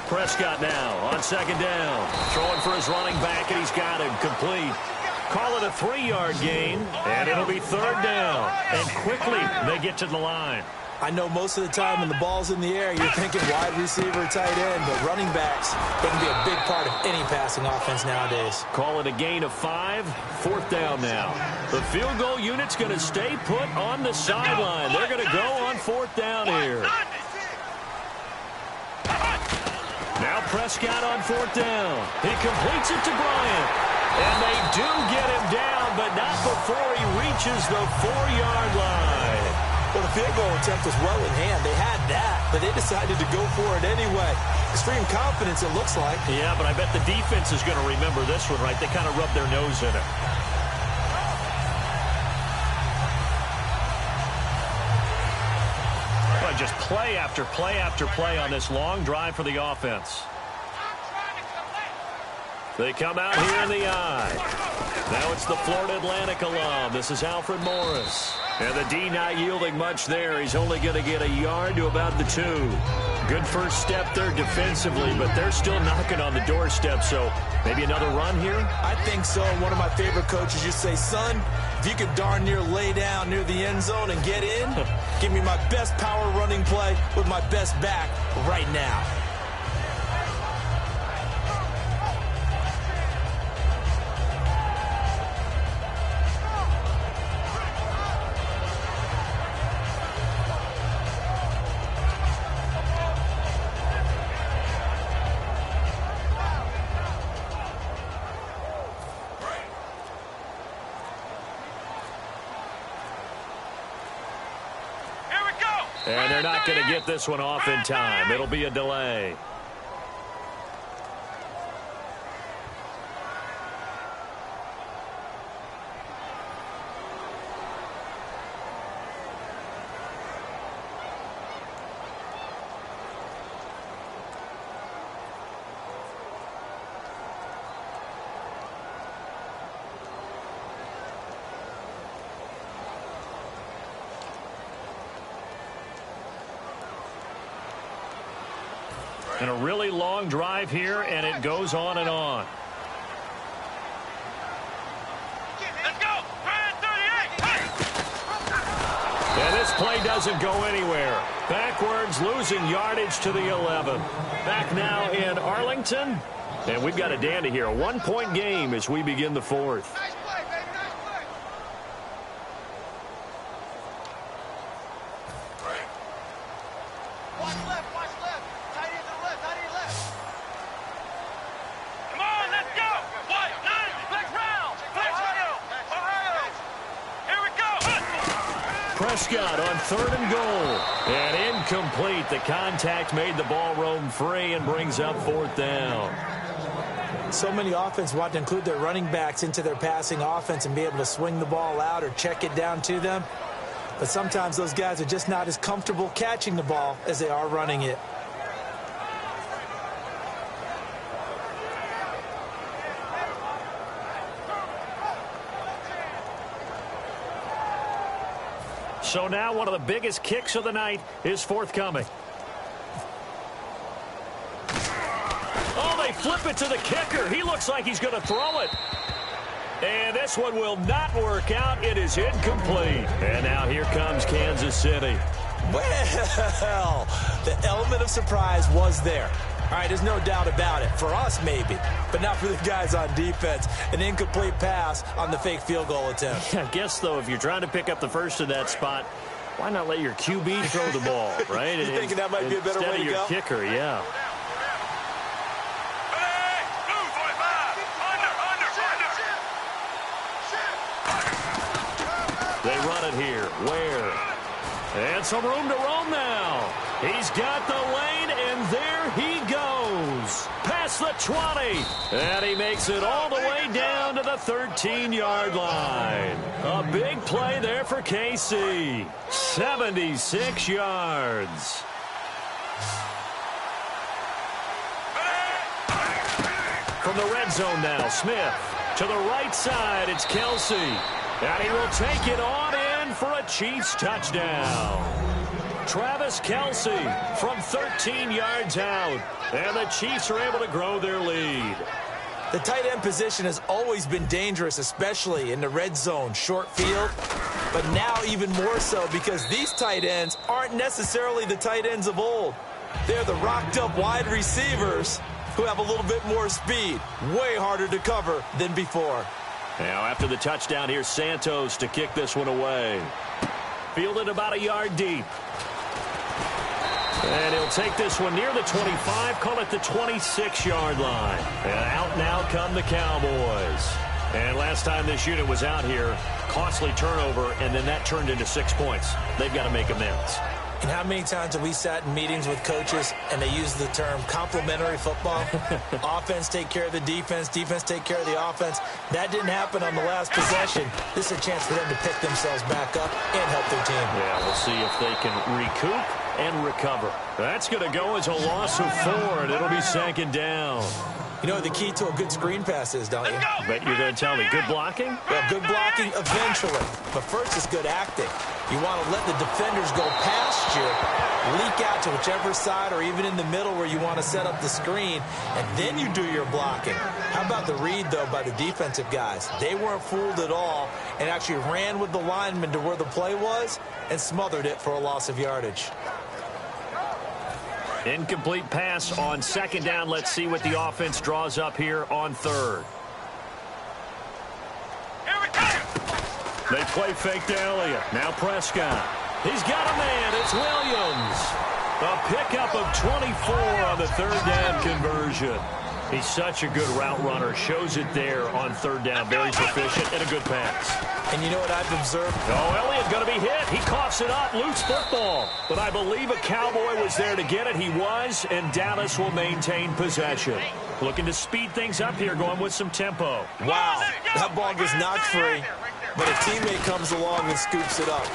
Prescott now on second down. Throwing for his running back, and he's got him complete. Call it a 3-yard gain, and it'll be third down. And quickly, they get to the line. I know most of the time when the ball's in the air, you're thinking wide receiver, tight end, but running backs, they can be a big part of any passing offense nowadays. Call it a gain of 5, fourth down now. The field goal unit's going to stay put on the sideline. They're going to go on fourth down here. Now Prescott on fourth down. He completes it to Bryant. And they do get him down, but not before he reaches the 4-yard line. Well, the field goal attempt was well in hand. They had that, but they decided to go for it anyway. Extreme confidence, it looks like. Yeah, but I bet the defense is going to remember this one, right? They kind of rubbed their nose in it. Well, just play after play after play on this long drive for the offense. They come out here in the eye. Now it's the Florida Atlantic alum. This is Alfred Morris. And the D not yielding much there. He's only going to get a yard to about the 2. Good first step there defensively, but they're still knocking on the doorstep, so maybe another run here? I think so. One of my favorite coaches used to say, son, if you could darn near lay down near the end zone and get in, give me my best power running play with my best back right now. And they're not going to get this one off in time. It'll be a delay. And a really long drive here, and it goes on and on. Let's go! 38! And this play doesn't go anywhere. Backwards, losing yardage to the 11. Back now in Arlington. And we've got a dandy here. A 1-point game as we begin the fourth. Nice play, baby, nice play! Watch left, watch left. Tight end to the left, tight end left. Come on, let's go! What? Nine, flex round! Flex round! Ohio! Here we go! Prescott on third and goal. And incomplete. The contact made the ball roam free and brings up fourth down. So many offenses want to include their running backs into their passing offense and be able to swing the ball out or check it down to them. But sometimes those guys are just not as comfortable catching the ball as they are running it. So now one of the biggest kicks of the night is forthcoming. Oh, they flip it to the kicker. He looks like he's going to throw it. And this one will not work out. It is incomplete. And now here comes Kansas City. Well, the element of surprise was there. All right, there's no doubt about it. For us, maybe, but not for the guys on defense. An incomplete pass on the fake field goal attempt. I guess, though, if you're trying to pick up the first in that spot, why not let your QB throw the ball, right? You thinking that might be a better way to go? Instead of your kicker, yeah. They run it here. Where? And some room to roam now. He's got the lane, and there he goes. Past the 20. And he makes it all the way down to the 13-yard line. A big play there for KC. 76 yards. From the red zone now, Smith. To the right side, it's Kelsey. And he will take it on in for a Chiefs touchdown. Travis Kelce from 13 yards out. And the Chiefs are able to grow their lead. The tight end position has always been dangerous, especially in the red zone, short field. But now even more so because these tight ends aren't necessarily the tight ends of old. They're the rocked-up wide receivers who have a little bit more speed. Way harder to cover than before. Now after the touchdown, here's Santos to kick this one away. Fielded about a yard deep. And he'll take this one near the 25, call it the 26-yard line. And out now come the Cowboys. And last time this unit was out here, costly turnover, and then that turned into 6 points. They've got to make amends. And how many times have we sat in meetings with coaches and they use the term complementary football? Offense take care of the defense, defense take care of the offense. That didn't happen on the last possession. This is a chance for them to pick themselves back up and help their team. Yeah, we'll see if they can recoup and recover. That's going to go as a loss of 4, and it'll be 2nd down. You know what the key to a good screen pass is, don't you? Bet you're going to tell me. Good blocking? Well, good blocking eventually. But first is good acting. You want to let the defenders go past you, leak out to whichever side or even in the middle where you want to set up the screen, and then you do your blocking. How about the read, though, by the defensive guys? They weren't fooled at all and actually ran with the lineman to where the play was and smothered it for a loss of yardage. Incomplete pass on 2nd down. Let's see what the offense draws up here on 3rd. Here we go. They play fake to Elliott. Now Prescott. He's got a man. It's Williams. A pickup of 24 on the 3rd down conversion. He's such a good route runner. Shows it there on 3rd down. Very proficient and a good pass. And you know what I've observed? Oh, Elliott going to be hit. He coughs it up. Loose football. But I believe a Cowboy was there to get it. He was, and Dallas will maintain possession. Looking to speed things up here, going with some tempo. Wow, that ball gets knocked free, but a teammate comes along and scoops it up.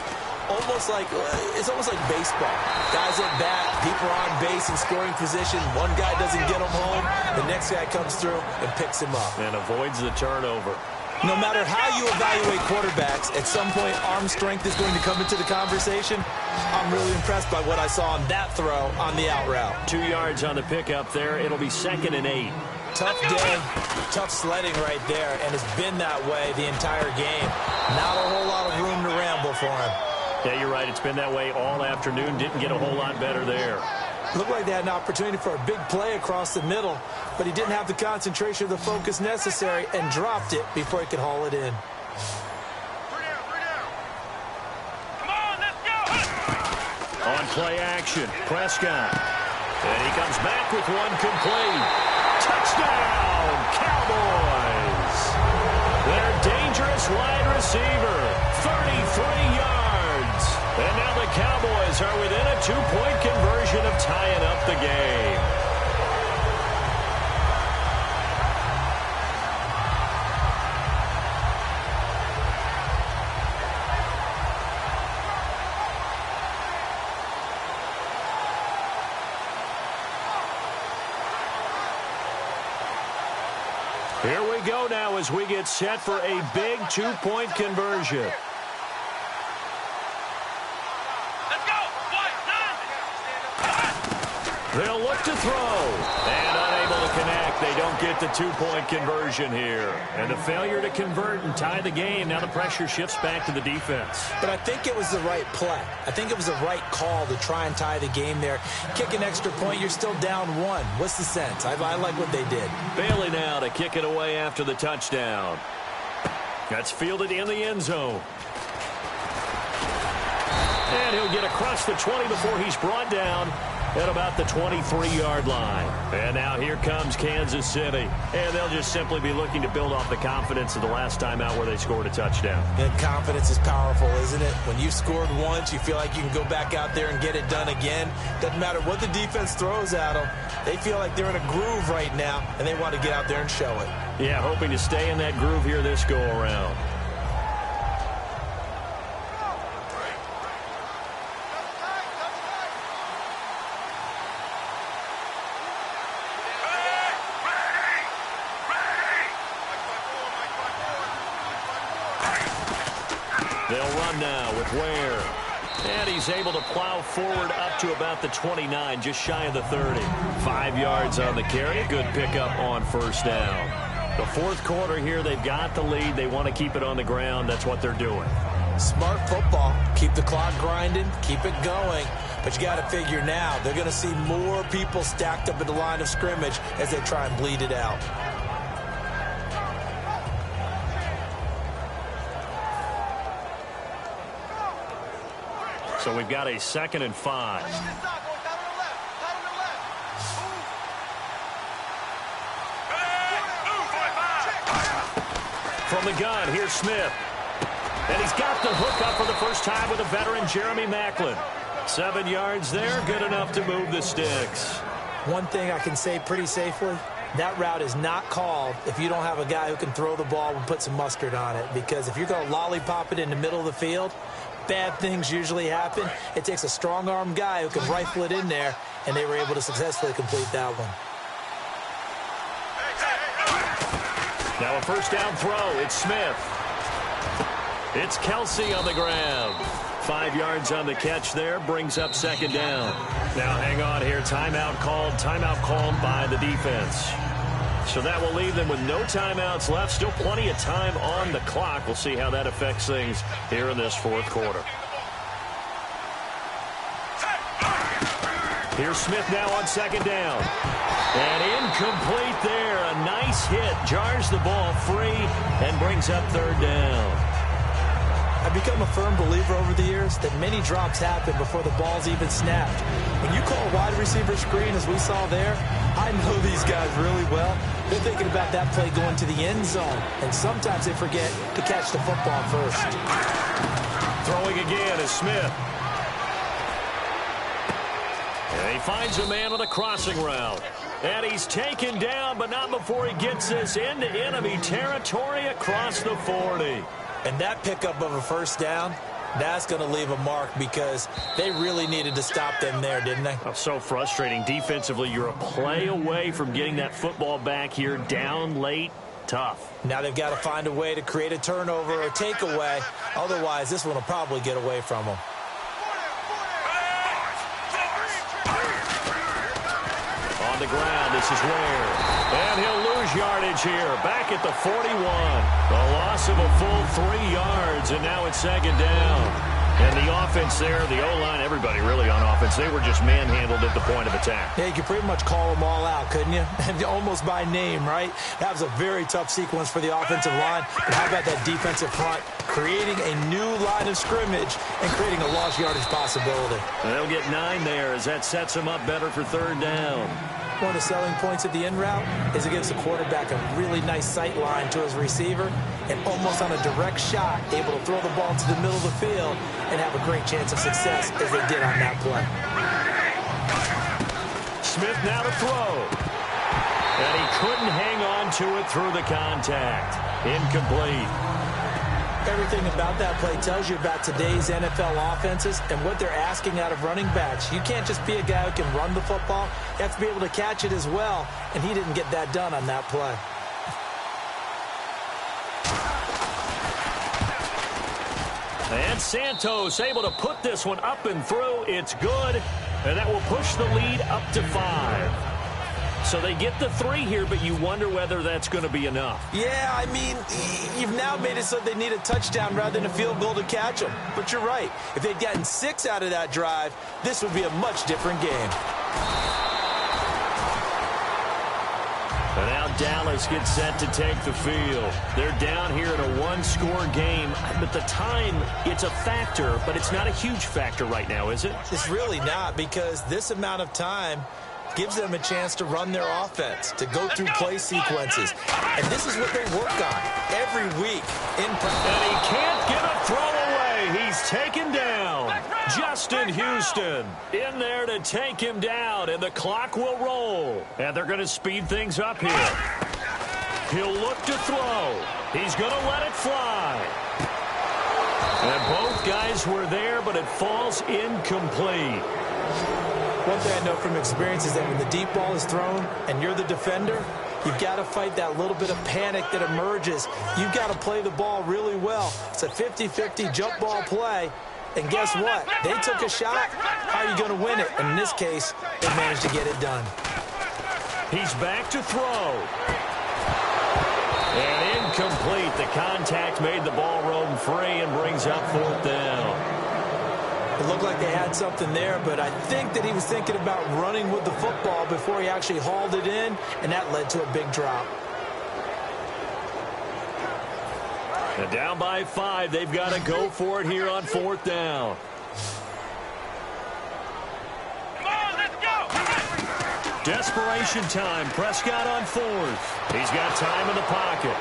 It's almost like baseball. Guys at bat, people are on base in scoring position. One guy doesn't get him home. The next guy comes through and picks him up. And avoids the turnover. No matter how you evaluate quarterbacks, at some point arm strength is going to come into the conversation. I'm really impressed by what I saw on that throw on the out route. 2 yards on the pickup there. It'll be 2nd and 8. Tough day, tough sledding right there, and it's been that way the entire game. Not a whole lot of room to ramble for him. Yeah, you're right. It's been that way all afternoon. Didn't get a whole lot better there. Looked like they had an opportunity for a big play across the middle, but he didn't have the concentration or the focus necessary and dropped it before he could haul it in. Come on, let's go. On play action, Prescott. And he comes back with one complete. Touchdown, Cowboys. Their dangerous wide receiver, 33 yards. And now the Cowboys are within a 2-point conversion of tying up the game. Here we go now as we get set for a big 2-point conversion. They'll look to throw. And unable to connect. They don't get the 2-point conversion here. And the failure to convert and tie the game. Now the pressure shifts back to the defense. But I think it was the right play. I think it was the right call to try and tie the game there. Kick an extra point, you're still down 1. What's the sense? I like what they did. Bailey now to kick it away after the touchdown. That's fielded in the end zone. And he'll get across the 20 before he's brought down at about the 23-yard line. And now here comes Kansas City. And they'll just simply be looking to build off the confidence of the last time out where they scored a touchdown. And confidence is powerful, isn't it? When you've scored once, you feel like you can go back out there and get it done again. Doesn't matter what the defense throws at them. They feel like they're in a groove right now, and they want to get out there and show it. Yeah, hoping to stay in that groove here this go-around. They'll run now with Ware. And he's able to plow forward up to about the 29, just shy of the 30. 5 yards on the carry. A good pickup on first down. The fourth quarter here, they've got the lead. They want to keep it on the ground. That's what they're doing. Smart football. Keep the clock grinding. Keep it going. But you got to figure now, they're going to see more people stacked up at the line of scrimmage as they try and bleed it out. So we've got a 2nd and 5. From the gun, here's Smith. And he's got the hook up for the first time with a veteran, Jeremy Maclin. 7 yards there, good enough to move the sticks. One thing I can say pretty safely, that route is not called if you don't have a guy who can throw the ball and put some mustard on it. Because if you're going to lollipop it in the middle of the field, bad things usually happen. It takes a strong-arm guy who can rifle it in there, and they were able to successfully complete that one. Now a first down throw. It's Smith. It's Kelsey on the ground. 5 yards on the catch there. Brings up 2nd down. Now hang on here. Timeout called. Timeout called by the defense. So that will leave them with no timeouts left. Still plenty of time on the clock. We'll see how that affects things here in this fourth quarter. Here's Smith now on 2nd down. And incomplete there. A nice hit. Jars the ball free and brings up 3rd down. I've become a firm believer over the years that many drops happen before the ball's even snapped. When you call a wide receiver screen, as we saw there, I know these guys really well. They're thinking about that play going to the end zone, and sometimes they forget to catch the football first. Throwing again is Smith. And he finds a man on a crossing route. And he's taken down, but not before he gets this into enemy territory across the 40. And that pickup of a first down, that's going to leave a mark because they really needed to stop them there, didn't they? Oh, so frustrating. Defensively, you're a play away from getting that football back here down late. Tough. Now they've got to find a way to create a turnover or takeaway. Otherwise, this one will probably get away from them. On the ground, this is Ware. And he'll lose yardage here. Back at the 41. A loss of a full 3 yards, and now it's 2nd down. And the offense there, the O-line, everybody really on offense, they were just manhandled at the point of attack. Yeah, you could pretty much call them all out, couldn't you? Almost by name, right? That was a very tough sequence for the offensive line. But how about that defensive front creating a new line of scrimmage and creating a lost yardage possibility? And they'll get 9 there as that sets them up better for 3rd down. One of the selling points of the in route is it gives the quarterback a really nice sight line to his receiver and almost on a direct shot able to throw the ball to the middle of the field and have a great chance of success as they did on that play. Smith now to throw. And he couldn't hang on to it through the contact. Incomplete. Everything about that play tells you about today's NFL offenses and what they're asking out of running backs. You can't just be a guy who can run the football. You have to be able to catch it as well, and he didn't get that done on that play. And Santos able to put this one up and through. It's good, and that will push the lead up to 5. So they get the 3 here, but you wonder whether that's going to be enough. Yeah, I mean, you've now made it so they need a touchdown rather than a field goal to catch them. But you're right. If they'd gotten 6 out of that drive, this would be a much different game. And now Dallas gets set to take the field. They're down here in a 1-score game. But the time, it's a factor, but it's not a huge factor right now, is it? It's really not, because this amount of time gives them a chance to run their offense, to go through play sequences. And this is what they work on every week in practice. And he can't get a throw away. He's taken down. Justin Houston in there to take him down, and the clock will roll. And they're going to speed things up here. He'll look to throw. He's going to let it fly. And both guys were there, but it falls incomplete. One thing I know from experience is that when the deep ball is thrown and you're the defender, you've got to fight that little bit of panic that emerges. You've got to play the ball really well. It's a 50-50 jump ball play, And guess what? They took a shot. How are you going to win it? And in this case, they managed to get it done. He's back to throw. And incomplete. The contact made the ball roam free and brings up 4th down. It looked like they had something there, but I think that he was thinking about running with the football before he actually hauled it in, and that led to a big drop. And down by 5, they've got to go for it here on 4th down. Come on, let's go. Desperation time. Prescott on 4th. He's got time in the pocket.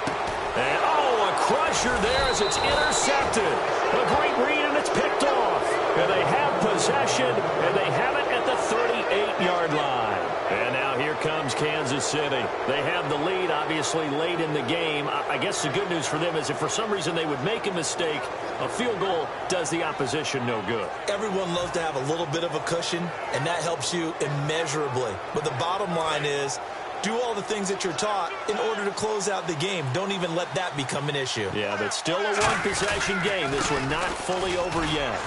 And, a crusher there as it's intercepted. A great read, and it's picked off. And they have possession, and they have it at the 38-yard line. And now here comes Kansas City. They have the lead, obviously, late in the game. I guess the good news for them is if for some reason they would make a mistake, a field goal does the opposition no good. Everyone loves to have a little bit of a cushion, and that helps you immeasurably. But the bottom line is, do all the things that you're taught in order to close out the game. Don't even let that become an issue. Yeah, but still a one-possession game. This one not fully over yet.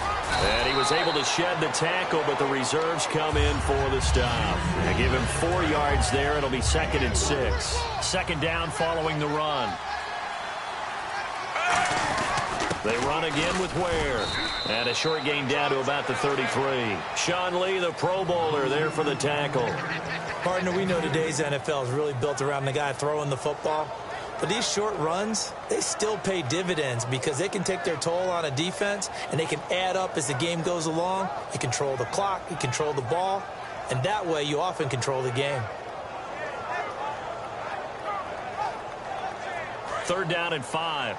And he was able to shed the tackle, but the reserves come in for the stop. They give him 4 yards there. It'll be 2nd and 6. 2nd down following the run. They run again with Ware. And a short gain down to about the 33. Sean Lee, the Pro Bowler, there for the tackle. Partner, we know today's NFL is really built around the guy throwing the football. But these short runs, they still pay dividends because they can take their toll on a defense, and they can add up as the game goes along. You control the clock, you control the ball, and that way you often control the game. 3rd down and 5.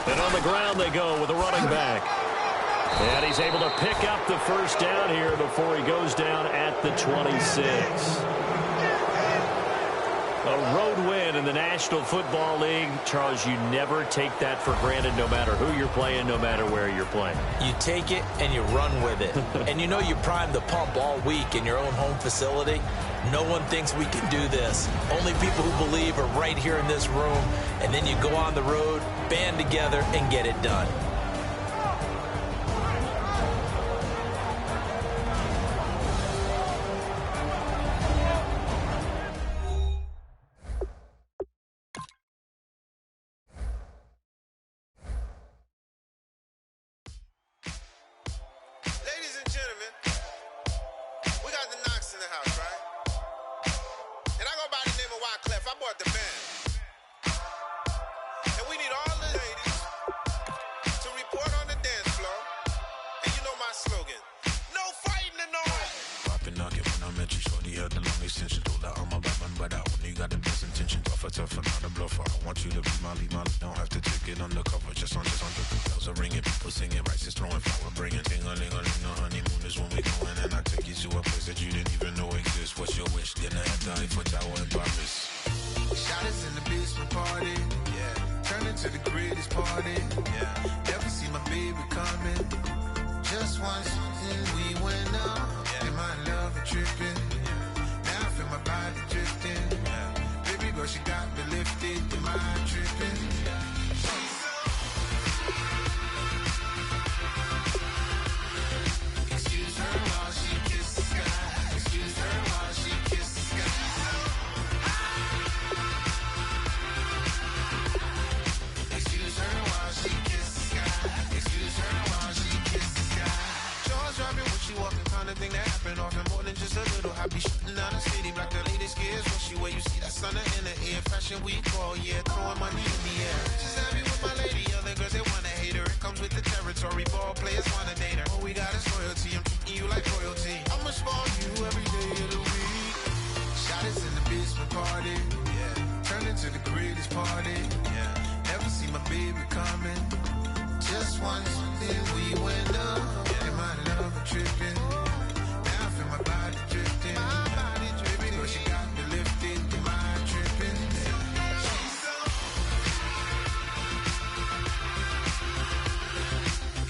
And on the ground they go with a running back. And he's able to pick up the 1st down here before he goes down at the 26. A road win in the National Football League. Charles, you never take that for granted no matter who you're playing, no matter where you're playing. You take it and you run with it. And you know you primed the pump all week in your own home facility. No one thinks we can do this. Only people who believe are right here in this room. And then you go on the road, band together, and get it done.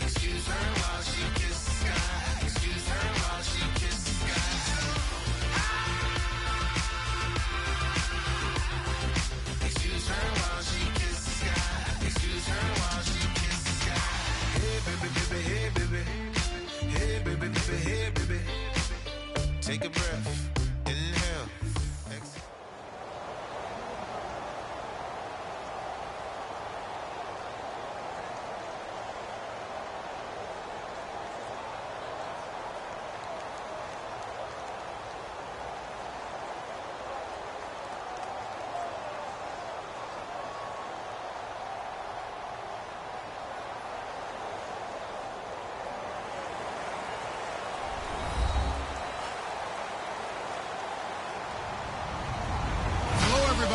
Excuse her while she kisses.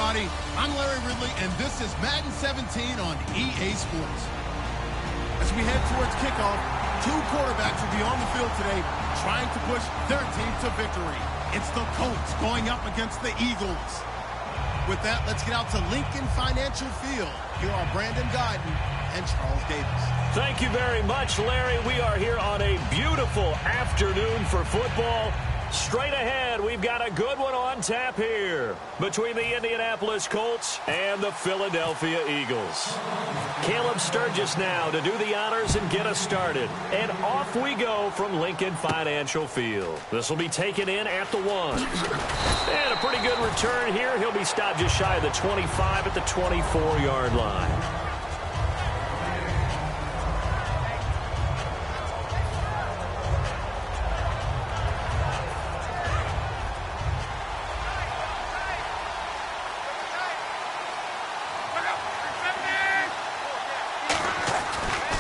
everybody. I'm Larry Ridley, and this is Madden 17 on EA Sports. As we head towards kickoff, two quarterbacks will be on the field today trying to push their team to victory. It's the Colts going up against the Eagles. With that, let's get out to Lincoln Financial Field. Here are Brandon Guyton and Charles Davis. Thank you very much, Larry. We are here on a beautiful afternoon for football. Straight ahead, we've got a good one on tap here between the Indianapolis Colts and the Philadelphia Eagles. Caleb Sturgis now to do the honors and get us started. And off we go from Lincoln Financial Field. This will be taken in at the 1. And a pretty good return here. He'll be stopped just shy of the 25 at the 24-yard line.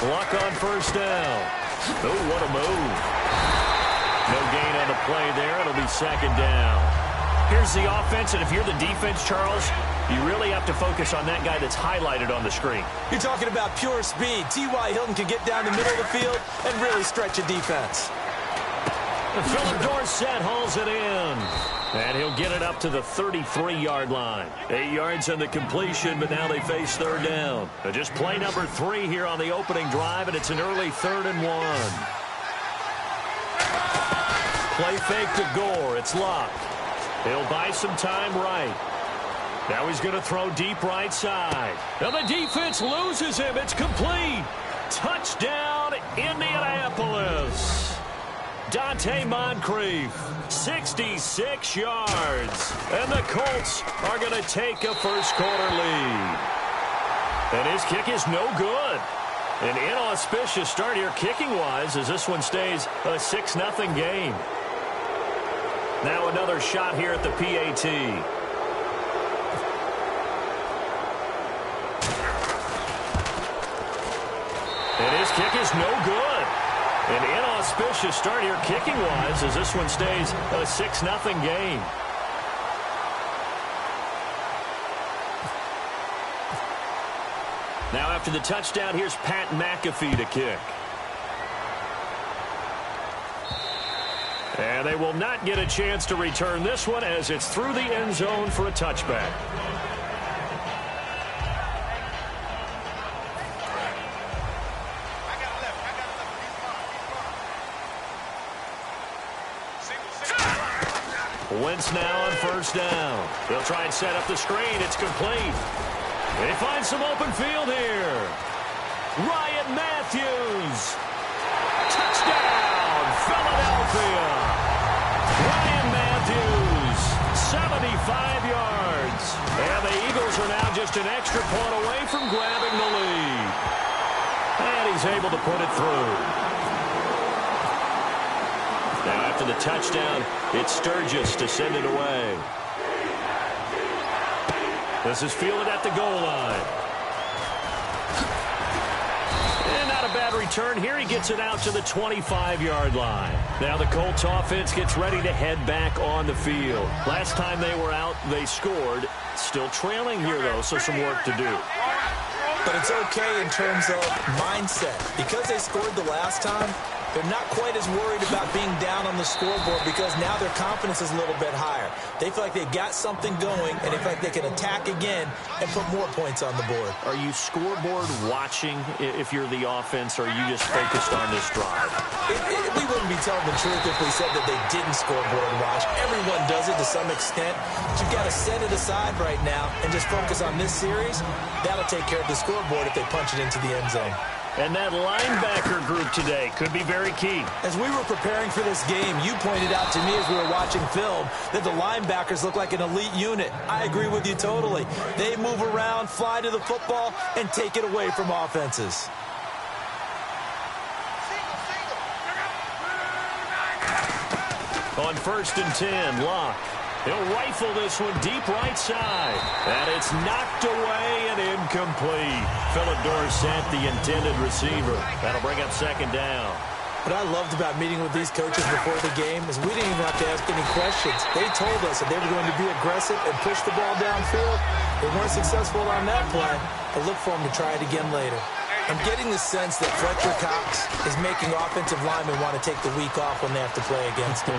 Luck on first down. Oh, what a move. No gain on the play there. It'll be second down. Here's the offense, and if you're the defense, Charles, you really have to focus on that guy that's highlighted on the screen. You're talking about pure speed. T.Y. Hilton can get down the middle of the field and really stretch a defense. Philip Dorsett hauls it in. And he'll get it up to the 33-yard line. 8 yards on the completion, but now they face third down. Just play number 3 here on the opening drive, and it's an early 3rd and 1. Play fake to Gore. It's Luck. He'll buy some time right. Now he's going to throw deep right side. Now the defense loses him. It's complete. Touchdown, Indianapolis. Dante Moncrief, 66 yards. And the Colts are going to take a first-quarter lead. And his kick is no good. An inauspicious start here kicking-wise as this one stays a 6-0 game. Now another shot here at the PAT. And his kick is no good. An inauspicious start here kicking-wise as this one stays a 6-0 game. Now after the touchdown, here's Pat McAfee to kick. And they will not get a chance to return this one as it's through the end zone for a touchback. Wentz now on first down. They'll try and set up the screen. It's complete. They find some open field here. Ryan Matthews. Touchdown, Philadelphia. Ryan Matthews, 75 yards. And the Eagles are now just an extra point away from grabbing the lead. And he's able to put it through. Now after the touchdown, it's Sturgis to send it away. This is fielded at the goal line. And not a bad return here. He gets it out to the 25-yard line. Now the Colts offense gets ready to head back on the field. Last time they were out, they scored. Still trailing here, though, so some work to do. But it's okay in terms of mindset. Because they scored the last time, they're not quite as worried about being down on the scoreboard because now their confidence is a little bit higher. They feel like they've got something going, and they feel like they can attack again and put more points on the board. Are you scoreboard watching if you're the offense, or are you just focused on this drive? We wouldn't be telling the truth if we said that they didn't scoreboard watch. Everyone does it to some extent. But you've got to set it aside right now and just focus on this series. That'll take care of the scoreboard if they punch it into the end zone. And that linebacker group today could be very key. As we were preparing for this game, you pointed out to me as we were watching film that the linebackers look like an elite unit. I agree with you totally. They move around, fly to the football, and take it away from offenses. On 1st and 10, Locke. He'll rifle this one deep right side. And it's knocked away and incomplete. Philip Dorsett, the intended receiver. That'll bring up second down. What I loved about meeting with these coaches before the game is we didn't even have to ask any questions. They told us that they were going to be aggressive and push the ball downfield. They weren't successful on that play, but look for them to try it again later. I'm getting the sense that Fletcher Cox is making offensive linemen want to take the week off when they have to play against him.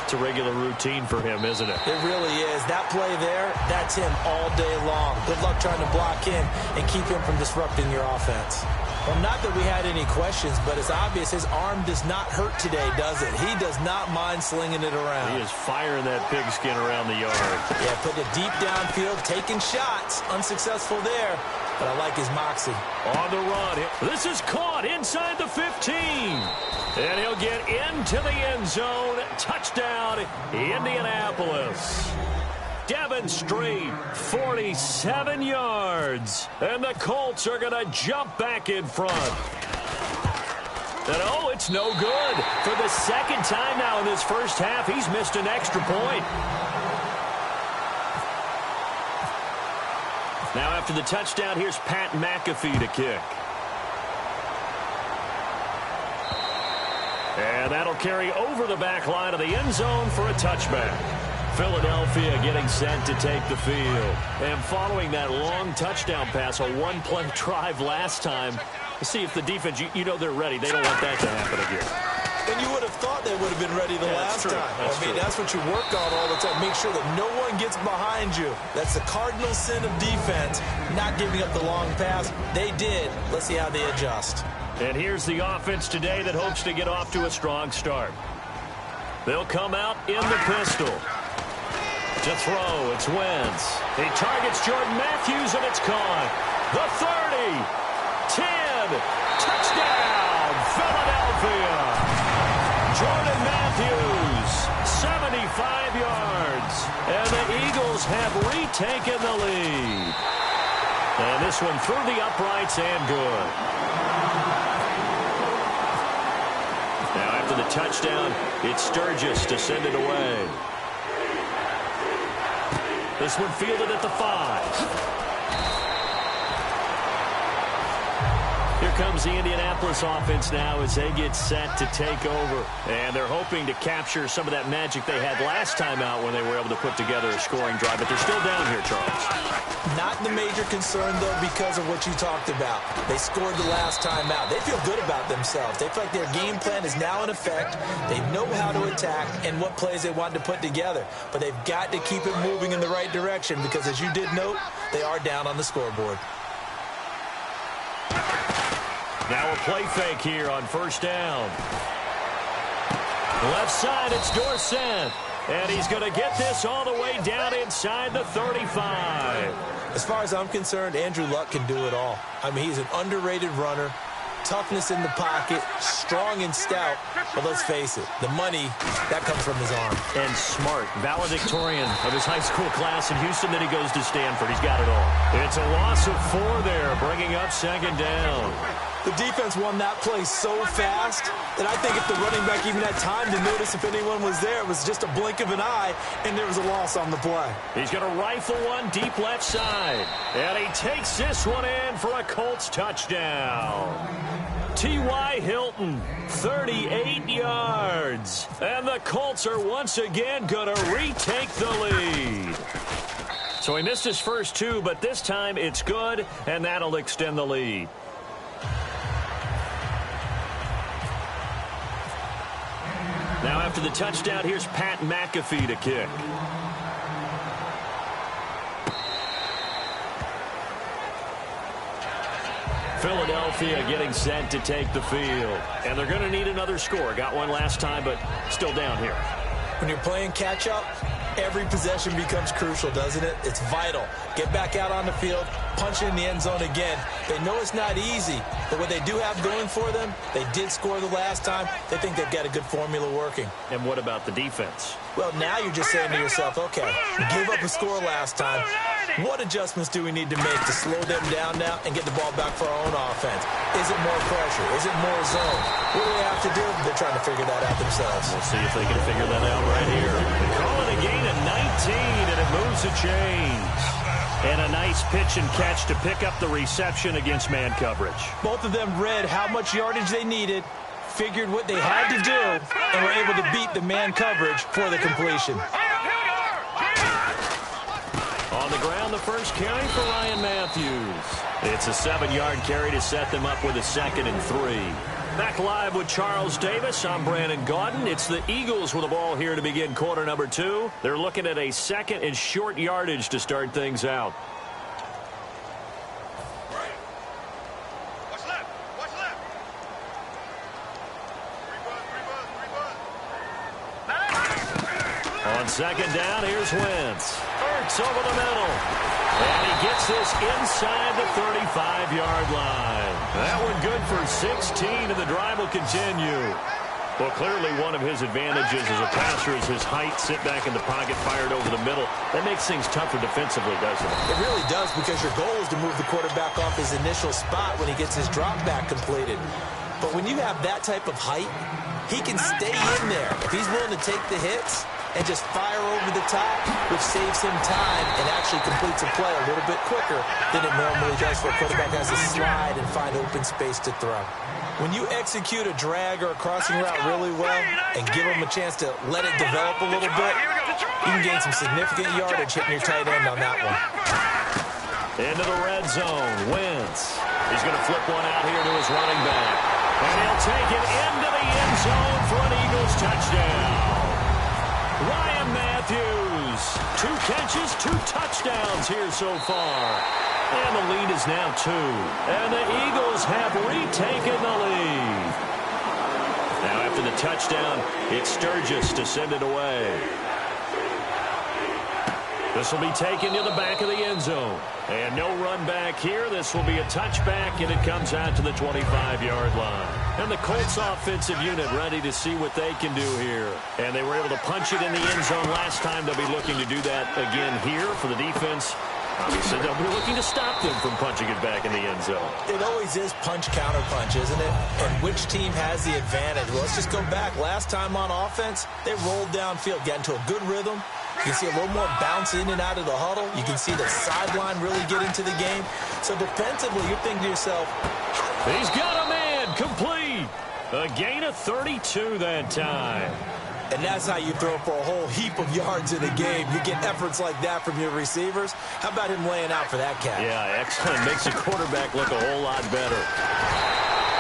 It's a regular routine for him, isn't it? It really is. That play there, that's him all day long. Good luck trying to block him and keep him from disrupting your offense. Well, not that we had any questions, but it's obvious his arm does not hurt today, does it? He does not mind slinging it around. He is firing that pigskin around the yard. Yeah, putting it deep downfield, taking shots. Unsuccessful there, but I like his moxie. On the run. This is caught inside the 15. And he'll get into the end zone. Touchdown, Indianapolis. Devin Street, 47 yards. And the Colts are going to jump back in front. And oh, it's no good. For the second time now in this first half, he's missed an extra point. Now after the touchdown, here's Pat McAfee to kick. And that'll carry over the back line of the end zone for a touchback. Philadelphia getting set to take the field. And following that long touchdown pass, a one-play drive last time, to see if the defense, you know they're ready. They don't want that to happen again. And you would have thought they would have been ready the last time. That's what you work on all the time. Make sure that no one gets behind you. That's the cardinal sin of defense, not giving up the long pass. They did. Let's see how they adjust. And here's the offense today that hopes to get off to a strong start. They'll come out in the pistol. To throw, it's Wentz. He targets Jordan Matthews, and it's caught. The 30, 10, touchdown, Philadelphia. Jordan Matthews, 75 yards. And the Eagles have retaken the lead. And this one through the uprights and good. Now after the touchdown, it's Sturgis to send it away. This one fielded at the 5. Here comes the Indianapolis offense now as they get set to take over. And they're hoping to capture some of that magic they had last time out when they were able to put together a scoring drive. But they're still down here, Charles. Not the major concern, though, because of what you talked about. They scored the last time out. They feel good about themselves. They feel like their game plan is now in effect. They know how to attack and what plays they want to put together. But they've got to keep it moving in the right direction because, as you did note, they are down on the scoreboard. Now a play fake here on first down. Left side, it's Dorsett. And he's going to get this all the way down inside the 35. As far as I'm concerned, Andrew Luck can do it all. I mean, he's an underrated runner. Toughness in the pocket, strong and stout. But let's face it, the money, that comes from his arm. And smart, valedictorian of his high school class in Houston, then he goes to Stanford. He's got it all. It's a loss of 4 there, bringing up second down. The defense won that play so fast that I think if the running back even had time to notice if anyone was there, it was just a blink of an eye, and there was a loss on the play. He's going to rifle one deep left side. And he takes this one in for a Colts touchdown. T.Y. Hilton, 38 yards. And the Colts are once again going to retake the lead. So he missed his first 2, but this time it's good, and that'll extend the lead. Now after the touchdown, here's Pat McAfee to kick. Philadelphia getting set to take the field. And they're going to need another score. Got one last time, but still down here. When you're playing catch-up, every possession becomes crucial, doesn't it? It's vital. Get back out on the field, punch it in the end zone again. They know it's not easy, but what they do have going for them, they did score the last time. They think they've got a good formula working. And what about the defense? Well, now you're just saying to yourself, okay, we gave up a score last time. What adjustments do we need to make to slow them down now and get the ball back for our own offense? Is it more pressure? Is it more zone? What do they have to do? They're trying to figure that out themselves. We'll see if they can figure that out right here. They call it a gain of 19, and it moves the chains. And a nice pitch and catch to pick up the reception against man coverage. Both of them read how much yardage they needed, figured what they had to do and were able to beat the man coverage for the completion. On the ground, the first carry for Ryan Matthews. It's a 7-yard carry to set them up with a 2nd and 3. Back live with Charles Davis. I'm Brandon Gaudin. It's the Eagles with the ball here to begin quarter number 2. They're looking at a 2nd and short yardage to start things out. Watch left. Watch left. On 2nd down, here's Wentz. Ertz over the middle. And he gets this inside the 35-yard line. That one good for 16, and the drive will continue. Well, clearly one of his advantages as a passer is his height. Sit back in the pocket, fired over the middle. That makes things tougher defensively, doesn't it? It really does, because your goal is to move the quarterback off his initial spot when he gets his drop back completed. But when you have that type of height, he can stay in there if he's willing to take the hits and just fire over the top, which saves him time and actually completes a play a little bit quicker than it normally does for a quarterback has to slide and find open space to throw. When you execute a drag or a crossing route really well and give him a chance to let it develop a little bit, you can gain some significant yardage hitting your tight end on that one. Into the red zone, Wentz. He's going to flip one out here to his running back. And he'll take it into the end zone for an Eagles touchdown. Ryan Matthews, 2 catches, 2 touchdowns here so far. And the lead is now 2. And the Eagles have retaken the lead. Now after the touchdown, it's Sturgis to send it away. This will be taken to the back of the end zone. And no run back here. This will be a touchback, and it comes out to the 25-yard line. And the Colts offensive unit ready to see what they can do here. And they were able to punch it in the end zone last time. They'll be looking to do that again here for the defense. Obviously, they'll be looking to stop them from punching it back in the end zone. It always is punch-counter-punch, isn't it? And which team has the advantage? Well, let's just go back. Last time on offense, they rolled downfield, got into a good rhythm. You can see a little more bounce in and out of the huddle. You can see the sideline really get into the game. So defensively, you're thinking to yourself, he's got a man complete. A gain of 32 that time. and that's how you throw for a whole heap of yards in a game. You get efforts like that from your receivers. How about him laying out for that catch? Yeah, excellent. Makes the quarterback look a whole lot better.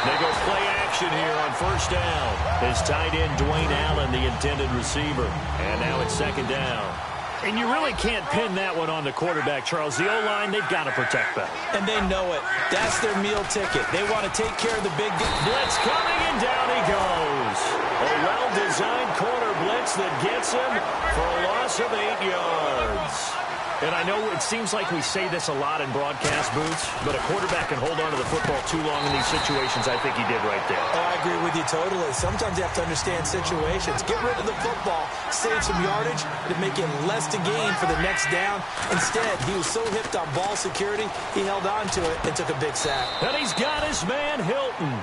They go play action here on first down. His tight end, Dwayne Allen, the intended receiver. And now it's second down. And you really can't pin that one on the quarterback, Charles. The O-line, they've got to protect that. And they know it. That's their meal ticket. They want to take care of the big blitz coming, and down he goes. A well-designed corner blitz that gets him for a loss of 8 yards. And I know it seems like we say this a lot in broadcast booths, but a quarterback can hold on to the football too long in these situations. I think he did right there. Oh, I agree with you totally. Sometimes you have to understand situations. Get rid of the football, save some yardage to make it less to gain for the next down. Instead, he was so hipped on ball security, he held on to it and took a big sack. And he's got his man Hilton.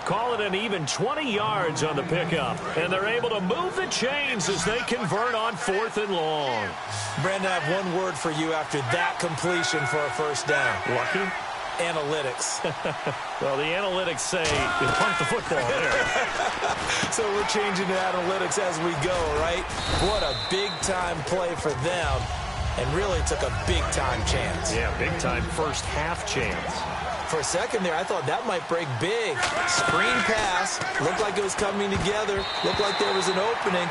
Call it an even 20 yards on the pickup. And they're able to move the chains as they convert on 4th and long. Brandon, I have one word for you after that completion for a first down. Lucky? Analytics. Well, the analytics say you punt the football there. So we're changing to analytics as we go, right? What a big-time play for them. And really took a big-time chance. Yeah, big-time first half chance. For a second there, I thought that might break big. Screen pass. Looked like it was coming together. Looked like there was an opening.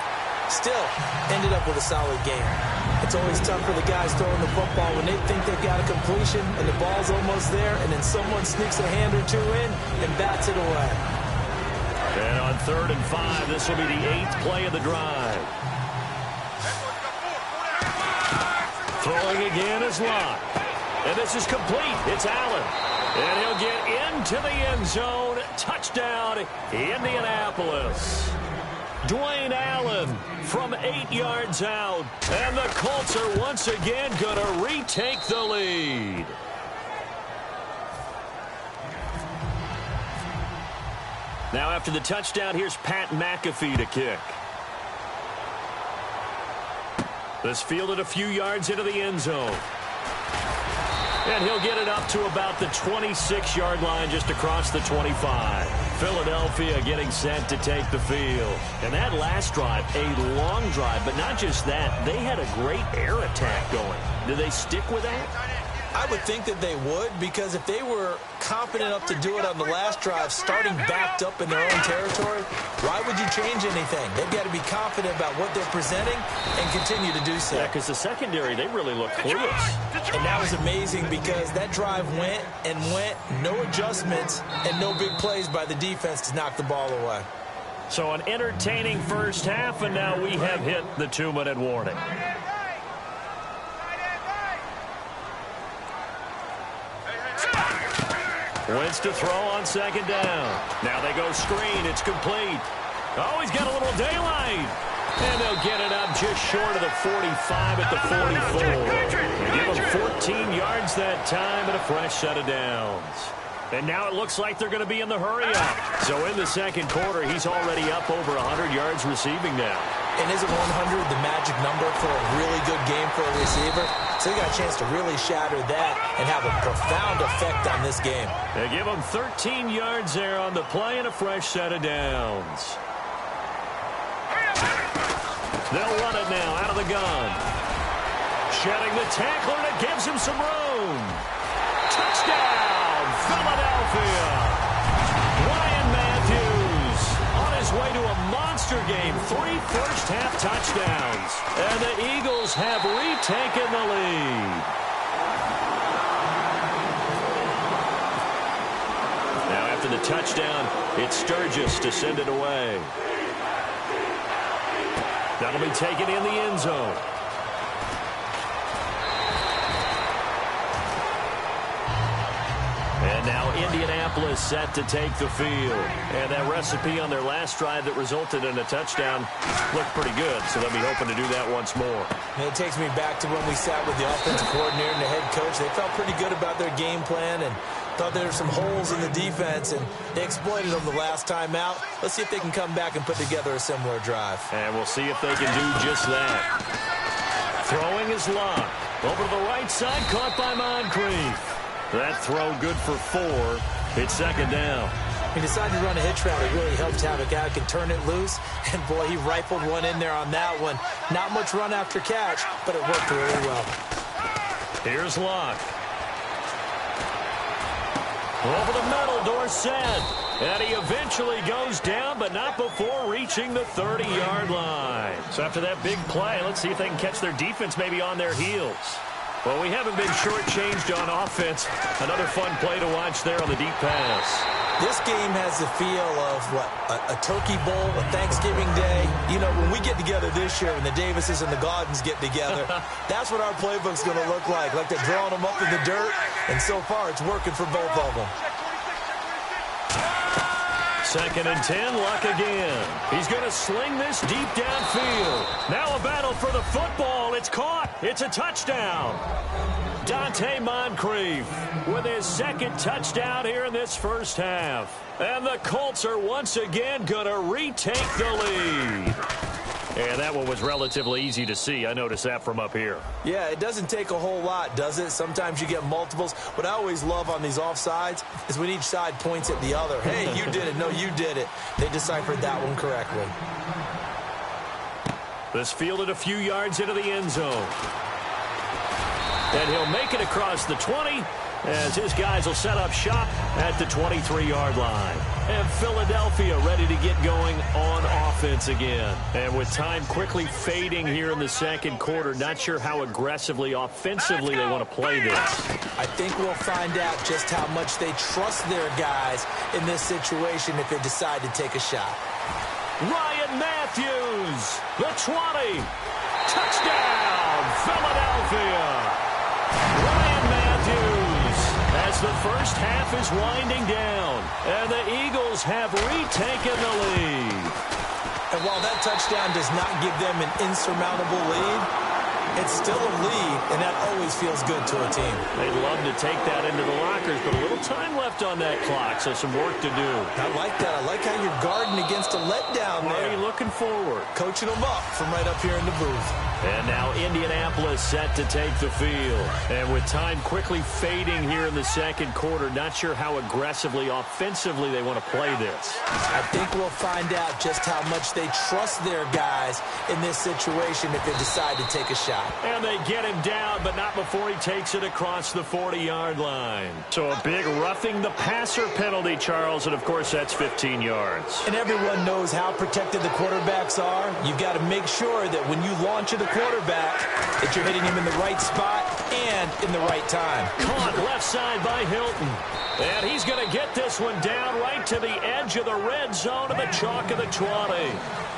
Still, ended up with a solid game. It's always tough for the guys throwing the football when they think they've got a completion and the ball's almost there, and then someone sneaks a hand or two in and bats it away. And on 3rd and 5, this will be the 8th play of the drive. Throwing again is Locke. And this is complete. It's Allen. And he'll get into the end zone. Touchdown, Indianapolis. Dwayne Allen from 8 yards out. And the Colts are once again going to retake the lead. Now after the touchdown, here's Pat McAfee to kick. This fielded a few yards into the end zone. And he'll get it up to about the 26-yard line just across the 25. Philadelphia getting set to take the field. And that last drive, a long drive, but not just that. They had a great air attack going. Do they stick with that? I would think that they would, because if they were confident enough to do it on the last drive, starting backed up in their own territory, why would you change anything? They've got to be confident about what they're presenting and continue to do so. Yeah, because the secondary, they really look clueless. And that was amazing because that drive went and went, no adjustments, and no big plays by the defense to knock the ball away. So an entertaining first half, and now we have hit the 2-minute warning. Wentz to throw on second down. Now they go screen. It's complete. Oh, he's got a little daylight. And they'll get it up just short of the 45 at the 44. They give him 14 yards that time and a fresh set of downs. And now it looks like they're going to be in the hurry-up. So in the second quarter, he's already up over 100 yards receiving now. And isn't 100 the magic number for a really good game for a receiver? So they got a chance to really shatter that and have a profound effect on this game. They give him 13 yards there on the play and a fresh set of downs. They'll run it now out of the gun. Shedding the tackler, and it gives him some room. Touchdown, Philadelphia. Ryan Matthews on his way to a monster game. 3 first-half touchdowns. And the Eagles have retaken the lead. Now after the touchdown, it's Sturgis to send it away. That'll be taken in the end zone. And now Indianapolis set to take the field. And that recipe on their last drive that resulted in a touchdown looked pretty good. So they'll be hoping to do that once more. And it takes me back to when we sat with the offensive coordinator and the head coach. They felt pretty good about their game plan and thought there were some holes in the defense, and they exploited them the last time out. Let's see if they can come back and put together a similar drive. And we'll see if they can do just that. Throwing is Locke. Over to the right side, caught by Moncrief. That throw good for 4. It's second down. He decided to run a hitch route. It really helped have a guy who can turn it loose. And, boy, he rifled one in there on that one. Not much run after catch, but it worked really well. Here's Locke. Over the middle, Dorsett. And he eventually goes down, but not before reaching the 30-yard line. So after that big play, let's see if they can catch their defense maybe on their heels. Well, we haven't been shortchanged on offense. Another fun play to watch there on the deep pass. This game has the feel of, what, a turkey bowl, a Thanksgiving day. You know, when we get together this year, when the Davises and the Gaudens get together, that's what our playbook's going to look like. Like they're drawing them up in the dirt, and so far it's working for both of them. 2nd and 10, Luck again. He's going to sling this deep downfield. Now a battle for the football. It's caught. It's a touchdown. Dante Moncrief with his 2nd touchdown here in this first half. And the Colts are once again going to retake the lead. And that one was relatively easy to see. I noticed that from up here. Yeah, it doesn't take a whole lot, does it? Sometimes you get multiples. What I always love on these offsides is when each side points at the other. Hey, you did it. No, you did it. They deciphered that one correctly. This fielded a few yards into the end zone. And he'll make it across the 20 as his guys will set up shop at the 23-yard line. And Philadelphia ready to get going on offense again. And with time quickly fading here in the second quarter, not sure how aggressively, offensively they want to play this. I think we'll find out just how much they trust their guys in this situation if they decide to take a shot. Ryan Matthews, the 20. Touchdown, Philadelphia. Ryan Matthews as the first half is winding down, and the Eagles have retaken the lead. And while that touchdown does not give them an insurmountable lead, It's still a lead, and that always feels good to a team. They'd love to take that into the lockers, but a little time left on that clock, so some work to do. I like that. I like how you're guarding against a letdown there. Already looking forward. Coaching them up from right up here in the booth. And now Indianapolis set to take the field. And with time quickly fading here in the second quarter, not sure how aggressively, offensively they want to play this. I think we'll find out just how much they trust their guys in this situation if they decide to take a shot. And they get him down, but not before he takes it across the 40-yard line. So a big roughing the passer penalty, Charles, and of course that's 15 yards. And everyone knows how protected the quarterbacks are. You've got to make sure that when you launch at the quarterback, that you're hitting him in the right spot and in the right time. Caught left side by Hilton. And he's going to get this one down right to the edge of the red zone of the chalk of the 20.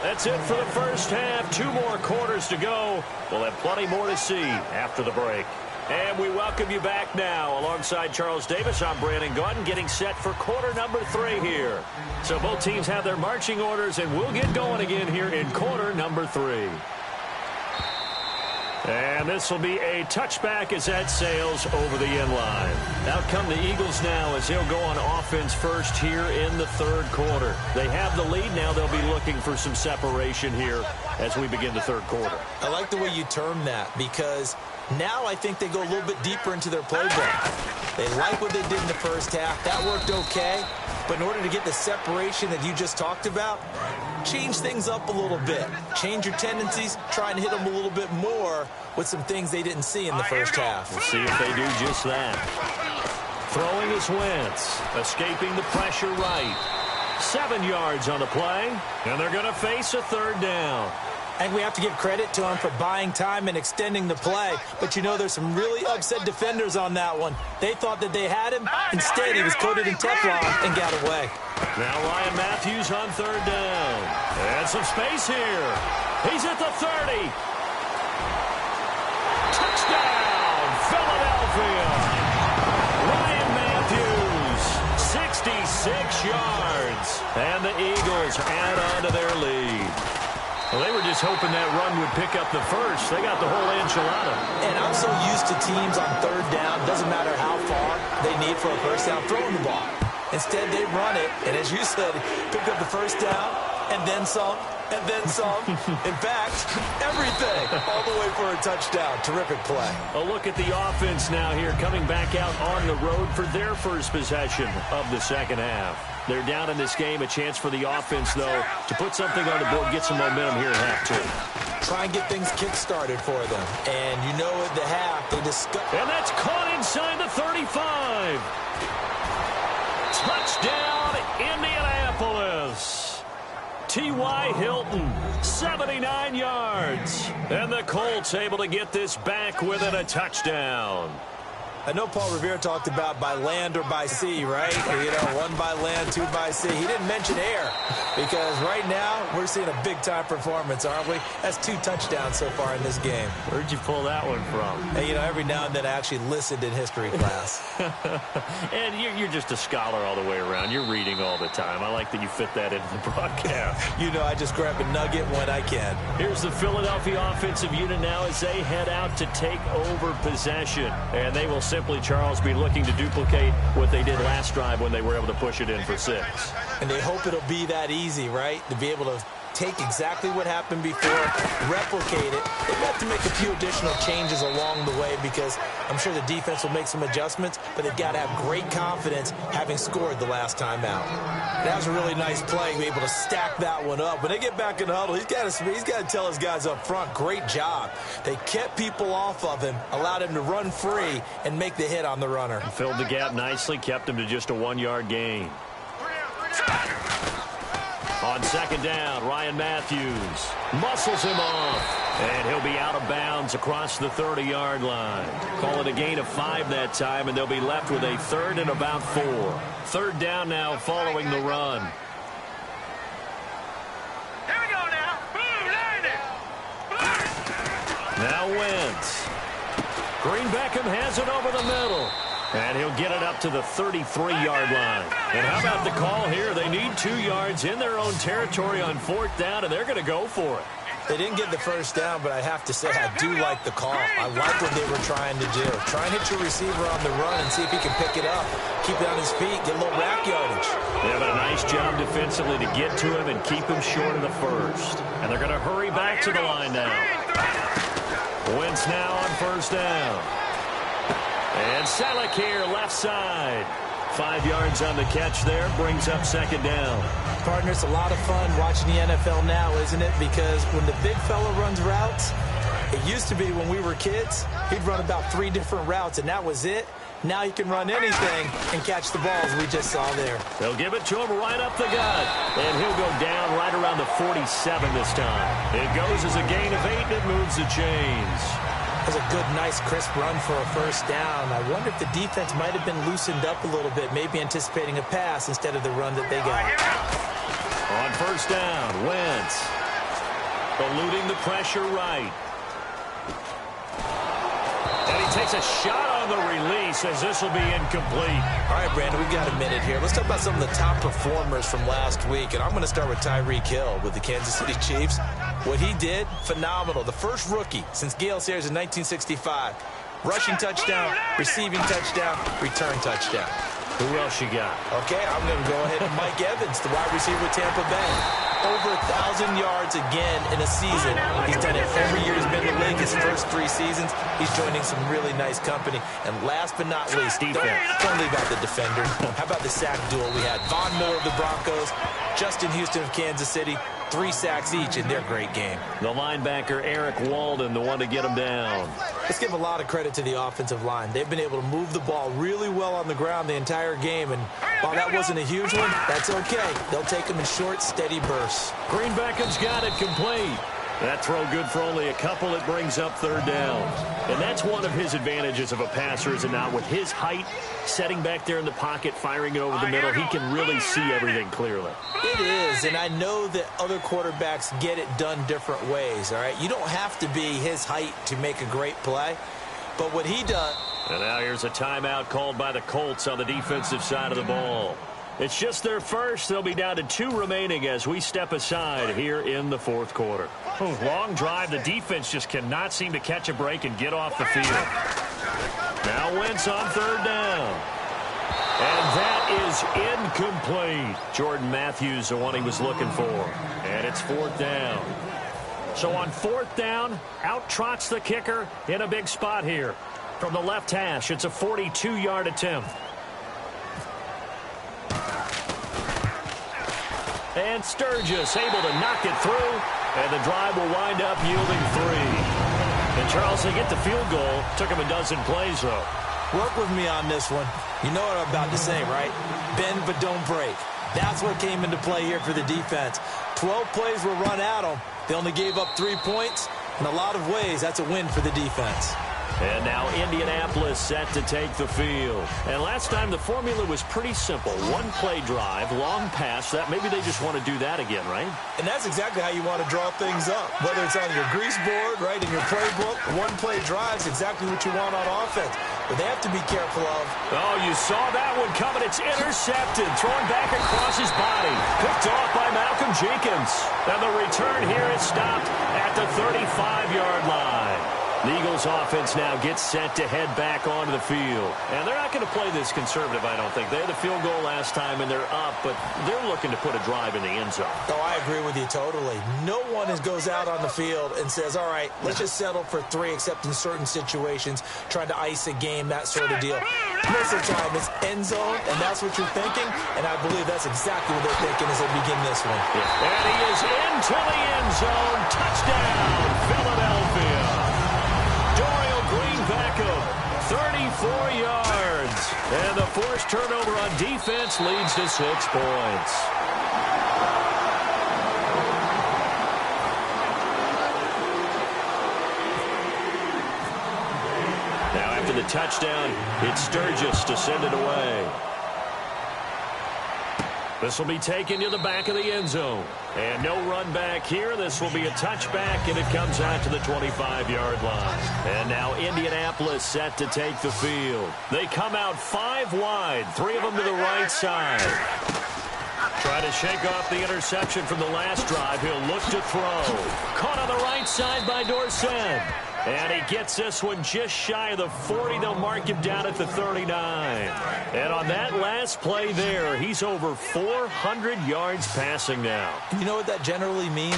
That's it for the first half. 2 more quarters to go. We'll have plenty more to see after the break. And we welcome you back now. Alongside Charles Davis, I'm Brandon Gaudin, getting set for quarter number 3 here. So both teams have their marching orders, and we'll get going again here in quarter number 3. And this will be a touchback as that sails over the end line. Out come the Eagles now as they'll go on offense first here in the third quarter. They have the lead now. They'll be looking for some separation here as we begin the third quarter. I like the way you term that because now I think they go a little bit deeper into their playbook. They like what they did in the first half. That worked okay. But in order to get the separation that you just talked about, change things up a little bit. Change your tendencies, try and hit them a little bit more with some things they didn't see in the first half. We'll see if they do just that. Throwing is Wentz, escaping the pressure right. 7 yards on the play, and they're going to face a third down. And we have to give credit to him for buying time and extending the play. But, you know, there's some really upset defenders on that one. They thought that they had him. Instead, he was coated in Teflon and got away. Now Ryan Matthews on third down. And some space here. He's at the 30. Touchdown, Philadelphia. Ryan Matthews, 66 yards. And the Eagles add on to their lead. Well, they were just hoping that run would pick up the first. They got the whole enchilada. And I'm so used to teams on third down, doesn't matter how far they need for a first down, throwing the ball. Instead, they run it, and as you said, pick up the first down, and then some, and then some. In fact, everything, all the way for a touchdown. Terrific play. A look at the offense now here, coming back out on the road for their first possession of the second half. They're down in this game. A chance for the offense, though, to put something on the board, get some momentum here at half two. Try and get things kick-started for them. And you know at the half, they discuss. And that's caught inside the 35. Touchdown, Indianapolis. T.Y. Hilton, 79 yards. And the Colts able to get this back within a touchdown. I know Paul Revere talked about by land or by sea, right? You know, 1 by land, 2 by sea. He didn't mention air because right now we're seeing a big-time performance, aren't we? That's 2 touchdowns so far in this game. Where'd you pull that one from? Hey, you know, every now and then I actually listened in history class. And you're just a scholar all the way around. You're reading all the time. I like that you fit that into the broadcast. You know, I just grab a nugget when I can. Here's the Philadelphia offensive unit now as they head out to take over possession. And they will simply, Charles, be looking to duplicate what they did last drive when they were able to push it in for 6. And they hope it'll be that easy, right? To be able to take exactly what happened before, replicate it. They've got to make a few additional changes along the way because I'm sure the defense will make some adjustments, but they've got to have great confidence having scored the last time out. That was a really nice play, be able to stack that one up. When they get back in the huddle, he's got to tell his guys up front, great job. They kept people off of him, allowed him to run free and make the hit on the runner. Filled the gap nicely, kept him to just a 1-yard gain. On second down, Ryan Matthews muscles him off, and he'll be out of bounds across the 30-yard line. Call it a gain of 5 that time, and they'll be left with a 3rd and about 4. 3rd down now following the run. Here we go now. Boom, land it. Now Wentz. Green Beckham has it over the middle. And he'll get it up to the 33-yard line. And how about the call here? They need 2 yards in their own territory on 4th down, and they're going to go for it. They didn't get the first down, but I have to say I do like the call. I like what they were trying to do. Try and hit your receiver on the run and see if he can pick it up. Keep it on his feet, get a little rack yardage. Yeah, but a nice job defensively to get to him and keep him short of the first. And they're going to hurry back to the line now. Wentz now on first down. And Selleck here, left side. 5 yards on the catch there, brings up second down. Partner, it's a lot of fun watching the NFL now, isn't it? Because when the big fella runs routes, it used to be when we were kids, he'd run about 3 different routes, and that was it. Now he can run anything and catch the balls we just saw there. They'll give it to him right up the gut. And he'll go down right around the 47 this time. It goes as a gain of 8, and it moves the chains. That was a good, nice, crisp run for a first down. I wonder if the defense might have been loosened up a little bit, maybe anticipating a pass instead of the run that they got. On first down, Wentz eluding the pressure right. And he takes a shot on the release as this will be incomplete. All right, Brandon, we've got a minute here. Let's talk about some of the top performers from last week. And I'm going to start with Tyreek Hill with the Kansas City Chiefs. What he did, phenomenal. The first rookie since Gale Sayers in 1965. Rushing touchdown, receiving touchdown, return touchdown. Who else you got? Okay, I'm going to go ahead with Mike Evans, the wide receiver with Tampa Bay. Over 1,000 yards again in a season. He's done it every year he's been in the league. His first 3 seasons, he's joining some really nice company. And last but not least, don't leave out the defender. How about the sack duel we had? Von Miller of the Broncos, Justin Houston of Kansas City. 3 sacks each in their great game. The linebacker, Eric Walden, the one to get him down. Let's give a lot of credit to the offensive line. They've been able to move the ball really well on the ground the entire game. And while that wasn't a huge one, that's okay. They'll take them in short, steady bursts. Green Beckham's got it complete. That throw good for only a couple. It brings up third down. And that's one of his advantages of a passer, is it not? With his height, setting back there in the pocket, firing it over the middle, he can really see everything clearly. It is, and I know that other quarterbacks get it done different ways, all right? You don't have to be his height to make a great play, but what he does... And now here's a timeout called by the Colts on the defensive side of the ball. It's just their first. They'll be down to 2 remaining as we step aside here in the fourth quarter. Long drive. The defense just cannot seem to catch a break and get off the field. Now Wentz on third down. And that is incomplete. Jordan Matthews, the one he was looking for. And it's fourth down. So on fourth down, out trots the kicker in a big spot here. From the left hash, it's a 42-yard attempt. And Sturgis able to knock it through, and the drive will wind up yielding 3. And Charles, they get the field goal. Took him a dozen plays, though. Work with me on this one. You know what I'm about to say, right? Bend but don't break. That's what came into play here for the defense. 12 plays were run at them. They only gave up 3 points. In a lot of ways, that's a win for the defense. And now Indianapolis set to take the field. And last time the formula was pretty simple. 1-play drive, long pass. That maybe they just want to do that again, right? And that's exactly how you want to draw things up. Whether it's on your grease board, right, in your playbook, 1-play drive is exactly what you want on offense. But they have to be careful of. Oh, you saw that one coming. It's intercepted. Thrown back across his body. Picked off by Malcolm Jenkins. And the return here is stopped at the 35-yard line. The Eagles offense now gets set to head back onto the field. And they're not going to play this conservative, I don't think. They had the field goal last time, and they're up, but they're looking to put a drive in the end zone. Oh, I agree with you totally. No one goes out on the field and says, all right, let's just settle for 3, except in certain situations, trying to ice a game, that sort of deal. Most of the time, it's end zone, and that's what you're thinking, and I believe that's exactly what they're thinking as they begin this one. Yeah. And he is into the end zone. Touchdown, Philadelphia. Green Beckham, 34 yards. And the forced turnover on defense leads to 6 points. Now after the touchdown, it's Sturgis to send it away. This will be taken to the back of the end zone. And no run back here. This will be a touchback, and it comes out to the 25-yard line. And now Indianapolis set to take the field. They come out 5 wide, 3 of them to the right side. Trying to shake off the interception from the last drive. He'll look to throw. Caught on the right side by Dorsett. And he gets this one just shy of the 40. They'll mark him down at the 39. And on that last play there, he's over 400 yards passing now. You know what that generally means?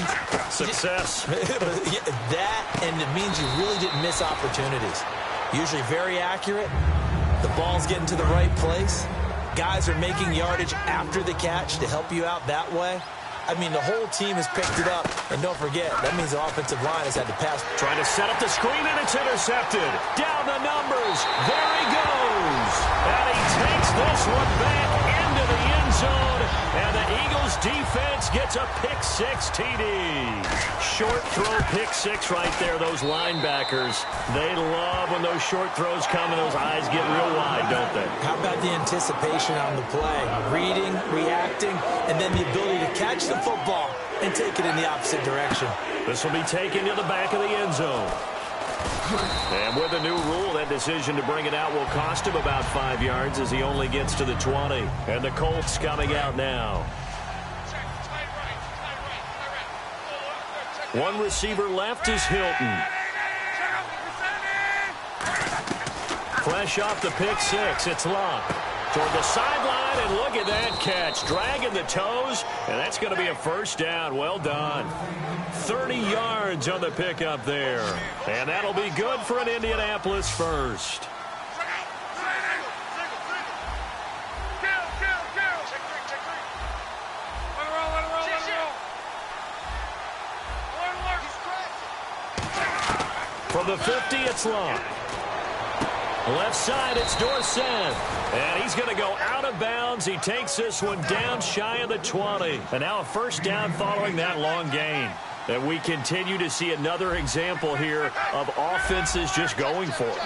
Success. That, and it means you really didn't miss opportunities. Usually very accurate. The ball's getting to the right place. Guys are making yardage after the catch to help you out that way. I mean, the whole team has picked it up. And don't forget, that means the offensive line has had to pass. Trying to set up the screen, and it's intercepted. Down the numbers. There he goes. And he takes this one back into the end zone. And the Eagles defense gets a pick-6 TD. Short throw pick-6 right there. Those linebackers, they love when those short throws come and those eyes get real wide, don't they? How about the anticipation on the play? Reading, reacting, and then the ability to catch the football and take it in the opposite direction. This will be taken to the back of the end zone. And with a new rule, that decision to bring it out will cost him about 5 yards as he only gets to the 20. And the Colts coming out now. One receiver left is Hilton. Fresh off the pick-6, it's Luck. Toward the sideline, and look at that catch. Dragging the toes, and that's going to be a first down. Well done. 30 yards on the pickup there. And that'll be good for an Indianapolis first. From the 50, it's Long. Left side, it's Dorsett. And he's going to go out of bounds. He takes this one down shy of the 20. And now a first down following that long gain. And we continue to see another example here of offenses just going for it.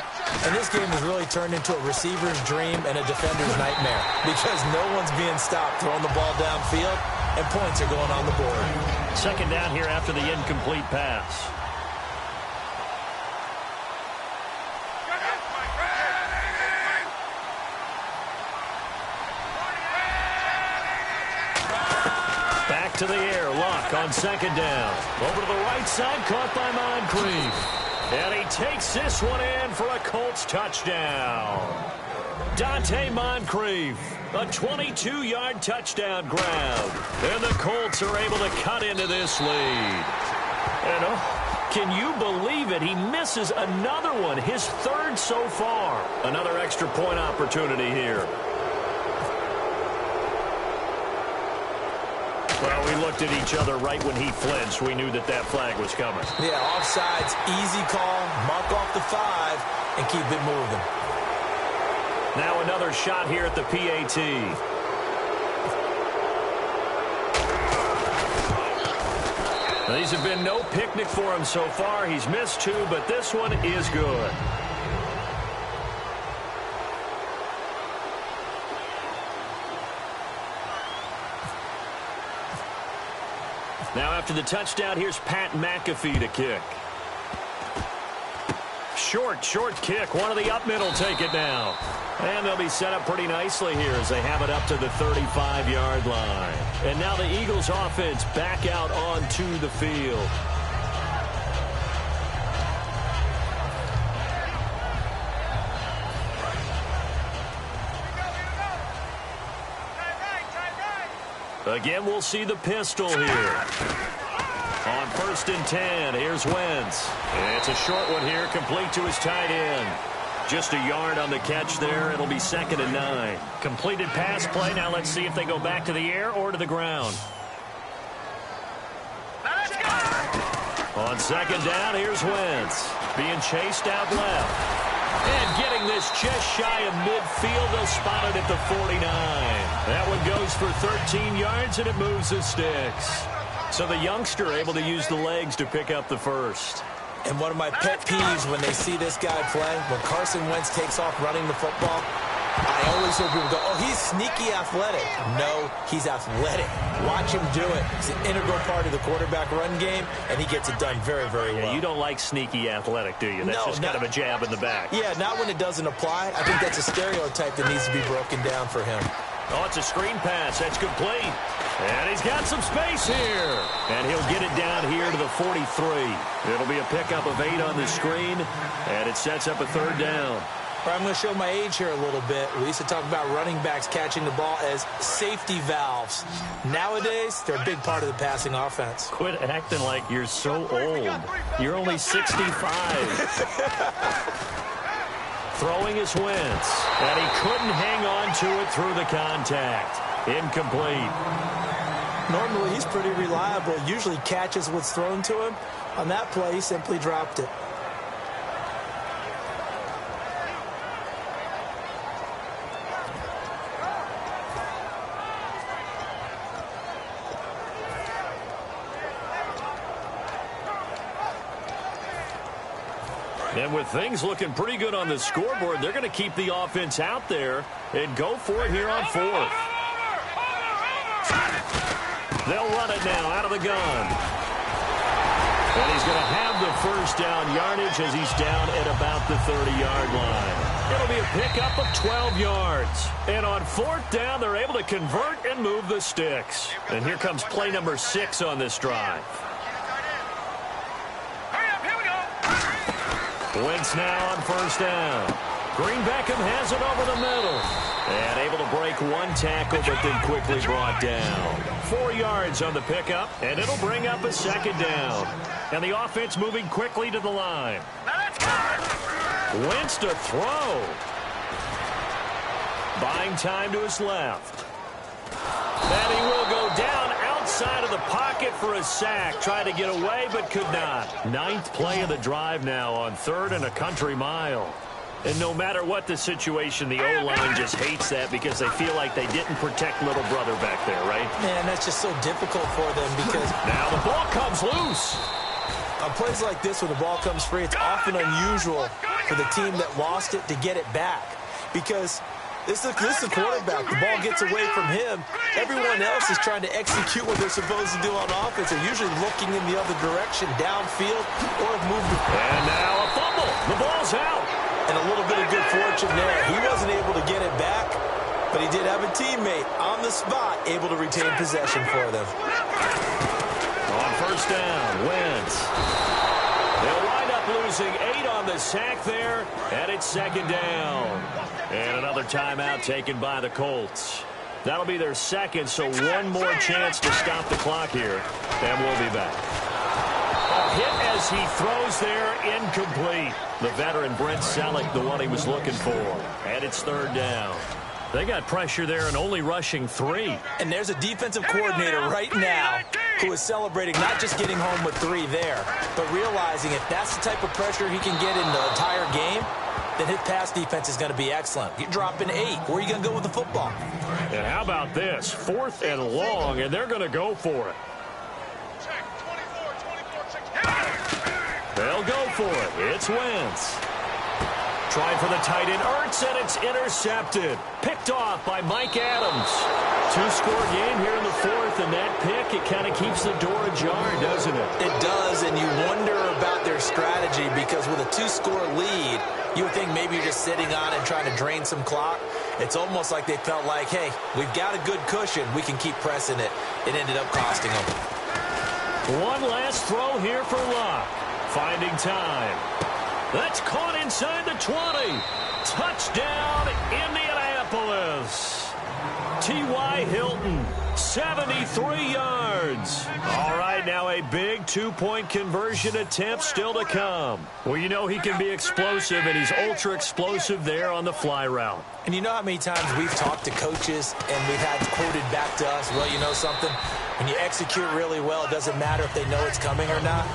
And this game has really turned into a receiver's dream and a defender's nightmare because no one's being stopped throwing the ball downfield, and points are going on the board. Second down here after the incomplete pass. Back to the air, Luck on second down. Over to the right side, caught by Moncrief. And he takes this one in for a Colts touchdown. Dante Moncrief, a 22-yard touchdown grab. And the Colts are able to cut into this lead. And can you believe it? He misses another one, his third so far. Another extra point opportunity here. Well, we looked at each other right when he flinched. We knew that that flag was coming. Yeah, offsides, easy call, mark off the 5, and keep it moving. Now another shot here at the PAT. Now, these have been no picnic for him so far. He's missed 2, but this one is good. Now after the touchdown, here's Pat McAfee to kick. Short kick. One of the up middle take it now. And they'll be set up pretty nicely here as they have it up to the 35-yard line. And now the Eagles offense back out onto the field. Again, we'll see the pistol here. On 1st and 10, here's Wentz. And it's a short one here, complete to his tight end. Just a yard on the catch there. It'll be 2nd and 9. Completed pass play. Now let's see if they go back to the air or to the ground. On 2nd down, here's Wentz. Being chased out left. And getting this just shy of midfield. They'll spot it at the 49. That one goes for 13 yards, and it moves the sticks. So the youngster able to use the legs to pick up the first. And one of my pet peeves when they see this guy play, when Carson Wentz takes off running the football, I always hear people go, oh, he's sneaky athletic. No, he's athletic. Watch him do it. It's an integral part of the quarterback run game, and he gets it done very, very well. You don't like sneaky athletic, do you? That's just kind of a jab in the back. Yeah, not when it doesn't apply. I think that's a stereotype that needs to be broken down for him. Oh, it's a screen pass. That's complete. And he's got some space here. And he'll get it down here to the 43. It'll be a pickup of 8 on the screen, and it sets up a 3rd down. I'm going to show my age here a little bit. We used to talk about running backs catching the ball as safety valves. Nowadays, they're a big part of the passing offense. Quit acting like you're so old. You're only 65. Throwing his Wentz, and he couldn't hang on to it through the contact. Incomplete. Normally, he's pretty reliable. Usually catches what's thrown to him. On that play, he simply dropped it. And with things looking pretty good on the scoreboard, they're going to keep the offense out there and go for it here on 4th. They'll run it now out of the gun. And he's going to have the 1st down yardage as he's down at about the 30-yard line. It'll be a pickup of 12 yards. And on 4th down, they're able to convert and move the sticks. And here comes play number 6 on this drive. Wentz now on 1st down. Green Beckham has it over the middle. And able to break 1 tackle, but then quickly brought down. 4 yards on the pickup, and it'll bring up a 2nd down. And the offense moving quickly to the line. Wentz to throw. Buying time to his left. And he will go down outside of the pocket for a sack. Tried to get away, but could not. 9th play of the drive now on 3rd and a country mile. And no matter what the situation, the O-line just hates that because they feel like they didn't protect little brother back there, right? Man, that's just so difficult for them because... Now the ball comes loose. On plays like this, when the ball comes free, it's often unusual for the team that lost it to get it back because... This is the quarterback. The ball gets away from him. Everyone else is trying to execute what they're supposed to do on offense. They're usually looking in the other direction, downfield, or have moved. And now a fumble. The ball's out. And a little bit of good fortune there. He wasn't able to get it back, but he did have a teammate on the spot able to retain possession for them. On 1st down, Wentz. They'll wind up losing 8 on the sack there, and it's 2nd down. And another timeout taken by the Colts. That'll be their 2nd, so 1 more chance to stop the clock here. And we'll be back. A hit as he throws there, incomplete. The veteran Brent Selleck, the one he was looking for. And it's 3rd down. They got pressure there and only rushing 3. And there's a defensive coordinator right now who is celebrating not just getting home with 3 there, but realizing if that's the type of pressure he can get in the entire game, then his pass defense is going to be excellent. You're dropping 8. Where are you going to go with the football? And how about this? 4th and long, and they're going to go for it. They'll go for it. It's Wentz. Tried for the tight end, Ertz, and it's intercepted. Picked off by Mike Adams. 2-score game here in the 4th, and that pick, it kind of keeps the door ajar, doesn't it? It does, and you wonder about their strategy because with a 2-score lead, you would think maybe you're just sitting on it and trying to drain some clock. It's almost like they felt like, hey, we've got a good cushion. We can keep pressing it. It ended up costing them. One last throw here for Luck. Finding time. That's caught inside the 20. Touchdown, Indianapolis. T.Y. Hilton, 73 yards. All right, now a big 2-point conversion attempt still to come. Well, you know he can be explosive, and he's ultra-explosive there on the fly route. And you know how many times we've talked to coaches and we've had quoted back to us, well, you know something? When you execute really well, it doesn't matter if they know it's coming or not.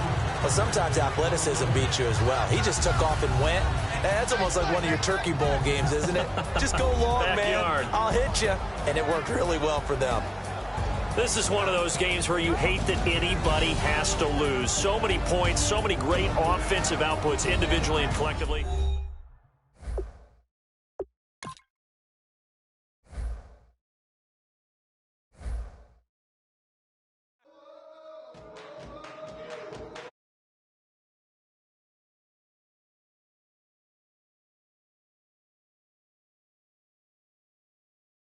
But sometimes athleticism beats you as well. He just took off and went. That's almost like one of your Turkey Bowl games, isn't it? Just go long, Backyard. man. I'll hit you. And it worked really well for them. This is one of those games where you hate that anybody has to lose. So many points, so many great offensive outputs individually and collectively.